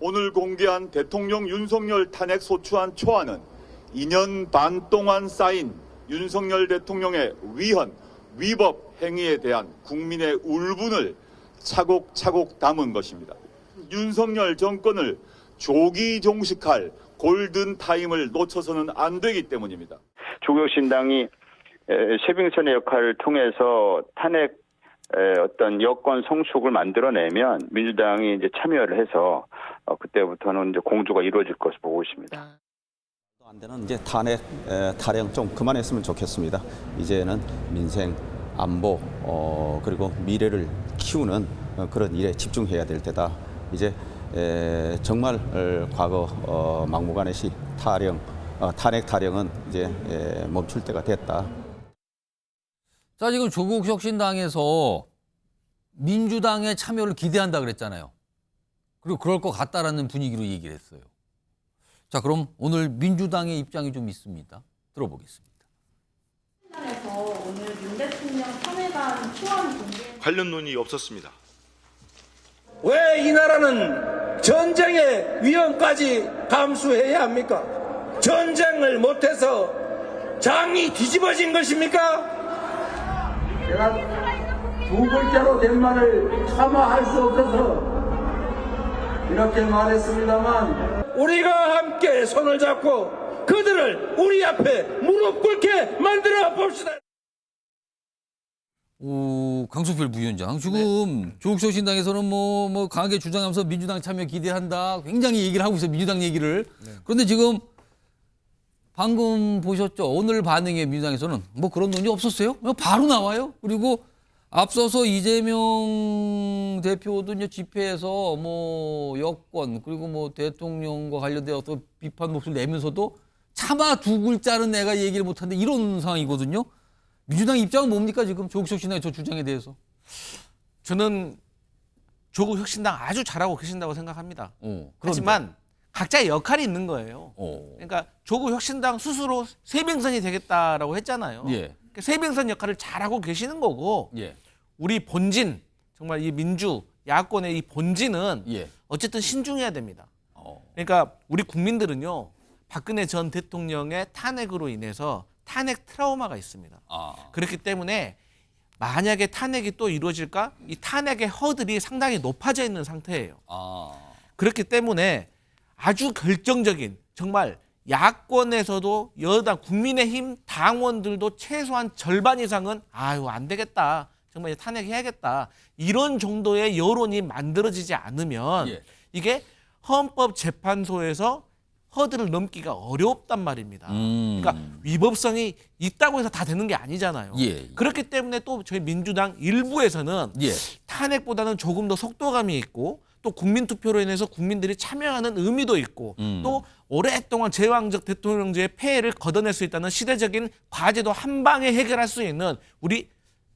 오늘 공개한 대통령 윤석열 탄핵 소추안 초안은 2년 반 동안 쌓인 윤석열 대통령의 위헌, 위법 행위에 대한 국민의 울분을 차곡차곡 담은 것입니다. 윤석열 정권을 조기 종식할 골든타임을 놓쳐서는 안 되기 때문입니다. 조국혁신당이 쉐빙선의 역할을 통해서 탄핵 어떤 여권 성숙을 만들어내면 민주당이 이제 참여를 해서 그때부터는 이제 공조가 이루어질 것을 보고 있습니다. 안 되는 이제 탄핵 타령 좀 그만했으면 좋겠습니다. 이제는 민생, 안보 그리고 미래를 키우는 그런 일에 집중해야 될 때다. 이제 정말 과거 막무가내시 탄핵 타령은 이제 멈출 때가 됐다. 자, 지금 조국 혁신당에서 민주당의 참여를 기대한다 그랬잖아요. 그리고 그럴 것 같다라는 분위기로 얘기를 했어요. 자, 그럼 오늘 민주당의 입장이 좀 있습니다. 들어보겠습니다. 에서 오늘 윤 대통령 탄핵안 초안 공개 관련 논의 없었습니다. 왜 이 나라는 전쟁의 위험까지 감수해야 합니까? 전쟁을 못해서 장이 뒤집어진 것입니까? 제가 두 글자로 된 말을 차마 할 수 없어서 이렇게 말했습니다만 우리가 함께 손을 잡고 그들을 우리 앞에 무릎 꿇게 만들어 봅시다. 강승필 부위원장, 지금 조국 혁신당에서는 뭐 강하게 주장하면서 민주당 참여 기대한다. 굉장히 얘기를 하고 있어요. 민주당 얘기를. 그런데 지금 방금 보셨죠? 오늘 반응에 민주당에서는 뭐 그런 논의 없었어요. 바로 나와요. 그리고 앞서서 이재명 대표도 이제 집회에서 뭐 여권 그리고 뭐 대통령과 관련된 어떤 비판 목소리를 내면서도 차마 두 글자는 내가 얘기를 못하는데 이런 상황이거든요. 민주당 입장은 뭡니까 지금 조국 혁신당의 저 주장에 대해서? 저는 조국 혁신당 아주 잘하고 계신다고 생각합니다. 그런데. 하지만 각자의 역할이 있는 거예요. 그러니까 조국 혁신당 스스로 세빙선이 되겠다라고 했잖아요. 예. 그러니까 세빙선 역할을 잘하고 계시는 거고 예. 우리 본진 정말 이 민주 야권의 이 본진은 예. 어쨌든 신중해야 됩니다. 그러니까 우리 국민들은요 박근혜 전 대통령의 탄핵으로 인해서 탄핵 트라우마가 있습니다. 그렇기 때문에 만약에 탄핵이 또 이루어질까? 이 탄핵의 허들이 상당히 높아져 있는 상태예요. 그렇기 때문에 아주 결정적인 정말 야권에서도 여당 국민의힘 당원들도 최소한 절반 이상은 아유 안 되겠다. 정말 탄핵해야겠다. 이런 정도의 여론이 만들어지지 않으면 예. 이게 헌법재판소에서 허들을 넘기가 어렵단 말입니다. 그러니까 위법성이 있다고 해서 다 되는 게 아니잖아요. 예. 그렇기 때문에 또 저희 민주당 일부에서는 예. 탄핵보다는 조금 더 속도감이 있고 또 국민투표로 인해서 국민들이 참여하는 의미도 있고 또 오랫동안 제왕적 대통령제의 폐해를 걷어낼 수 있다는 시대적인 과제도 한 방에 해결할 수 있는 우리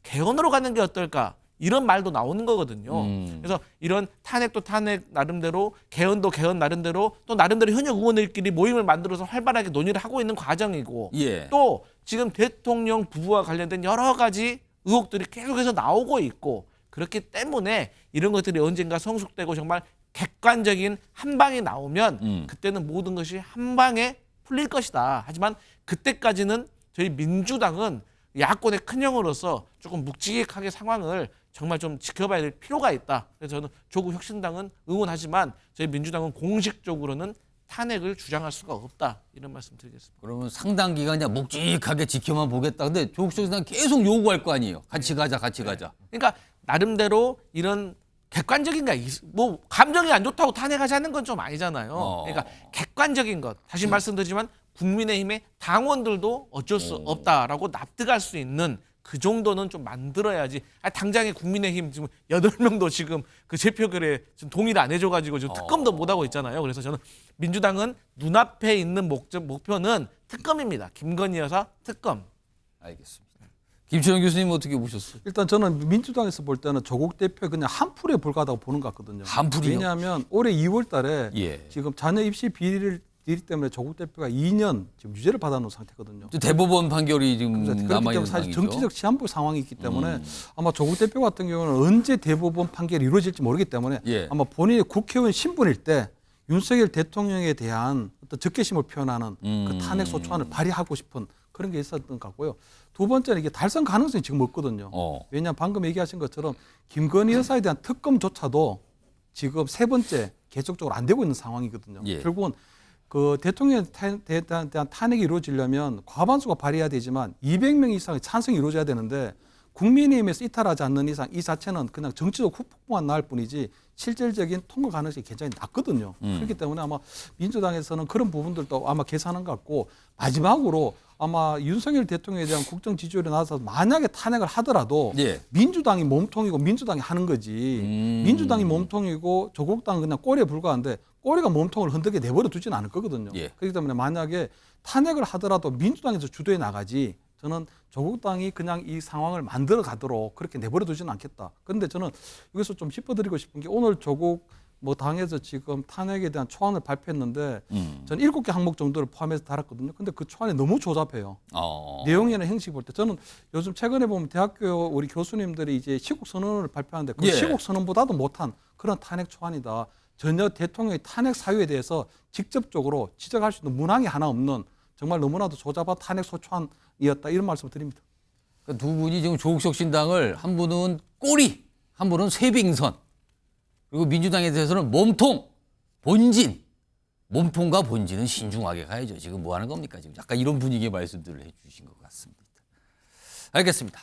개헌으로 가는 게 어떨까 이런 말도 나오는 거거든요. 그래서 이런 탄핵도 탄핵 나름대로 개헌도 개헌 나름대로 또 나름대로 현역 의원들끼리 모임을 만들어서 활발하게 논의를 하고 있는 과정이고 예. 또 지금 대통령 부부와 관련된 여러 가지 의혹들이 계속해서 나오고 있고 그렇기 때문에 이런 것들이 언젠가 성숙되고 정말 객관적인 한 방이 나오면 그때는 모든 것이 한 방에 풀릴 것이다. 하지만 그때까지는 저희 민주당은 야권의 큰 형으로서 조금 묵직하게 상황을 정말 좀 지켜봐야 될 필요가 있다. 그래서 저는 조국 혁신당은 응원하지만 저희 민주당은 공식적으로는 탄핵을 주장할 수가 없다. 이런 말씀 드리겠습니다. 그러면 상당 기간 그냥 묵직하게 지켜만 보겠다. 근데 조국 혁신당 계속 요구할 거 아니에요. 같이 가자, 같이 가자. 그러니까 나름대로 이런 객관적인 뭐 감정이 안 좋다고 탄핵하자는 건 좀 아니잖아요. 그러니까 객관적인 것. 다시 말씀드리지만 국민의힘의 당원들도 어쩔 수 없다라고 납득할 수 있는 그 정도는 좀 만들어야지. 당장에 국민의힘 지금 8명도 지금 그 제표결에 지금 동의를 안 해줘가지고 지금 특검도 못하고 있잖아요. 그래서 저는 민주당은 눈앞에 있는 목표는 특검입니다. 김건희 여사 특검. 알겠습니다. 김치영 교수님 어떻게 보셨어요? 일단 저는 민주당에서 볼 때는 조국 대표 그냥 한 풀에 불과하다고 보는 것 같거든요. 한 풀이요? 왜냐하면 올해 2월 달에 예. 지금 자녀 입시 비리 때문에 조국 대표가 2년 지금 유죄를 받아놓은 상태거든요. 대법원 판결이 지금 그렇기 남아있는 때문에 사실 상황이죠. 정치적 시한부 상황이 있기 때문에 아마 조국 대표 같은 경우는 언제 대법원 판결이 이루어질지 모르기 때문에 예. 아마 본인이 국회의원 신분일 때 윤석열 대통령에 대한 어떤 적개심을 표현하는 그 탄핵 소추안을 발의하고 싶은 그런 게 있었던 것 같고요. 두 번째는 이게 달성 가능성이 지금 없거든요. 왜냐하면 방금 얘기하신 것처럼 김건희 여사에 대한 특검조차도 지금 세 번째 계속적으로 안 되고 있는 상황이거든요. 예. 결국은 그 대통령에 대한 탄핵이 이루어지려면 과반수가 발의해야 되지만 200명 이상의 찬성이 이루어져야 되는데 국민의힘에서 이탈하지 않는 이상 이 자체는 그냥 정치적 후폭풍만 나을 뿐이지 실질적인 통과 가능성이 굉장히 낮거든요. 그렇기 때문에 아마 민주당에서는 그런 부분들도 아마 계산한 것 같고 마지막으로 아마 윤석열 대통령에 대한 국정 지지율이 낮아서 만약에 탄핵을 하더라도 예. 민주당이 몸통이고 민주당이 하는 거지 민주당이 몸통이고 조국 당은 그냥 꼬리에 불과한데 꼬리가 몸통을 흔들게 내버려 두지는 않을 거거든요. 예. 그렇기 때문에 만약에 탄핵을 하더라도 민주당에서 주도해 나가지 저는 조국 당이 그냥 이 상황을 만들어 가도록 그렇게 내버려 두지는 않겠다. 그런데 저는 여기서 좀 짚어드리고 싶은 게 오늘 조국 당에서 지금 탄핵에 대한 초안을 발표했는데 저는 7개 항목 정도를 포함해서 달았거든요. 근데 그 초안이 너무 조잡해요. 내용이나 형식 볼 때 저는 요즘 최근에 보면 대학교 우리 교수님들이 이제 시국 선언을 발표하는데 그 예. 시국 선언보다도 못한 그런 탄핵 초안이다. 전혀 대통령의 탄핵 사유에 대해서 직접적으로 지적할 수 있는 문항이 하나 없는 정말 너무나도 조잡한 탄핵 소추안이었다 이런 말씀을 드립니다. 그러니까 두 분이 지금 조국혁 신당을 한 분은 꼬리, 한 분은 쇠빙선, 그리고 민주당에 대해서는 몸통, 본진. 몸통과 본진은 신중하게 가야죠. 지금 뭐 하는 겁니까? 지금 약간 이런 분위기의 말씀들을 해주신 것 같습니다. 알겠습니다.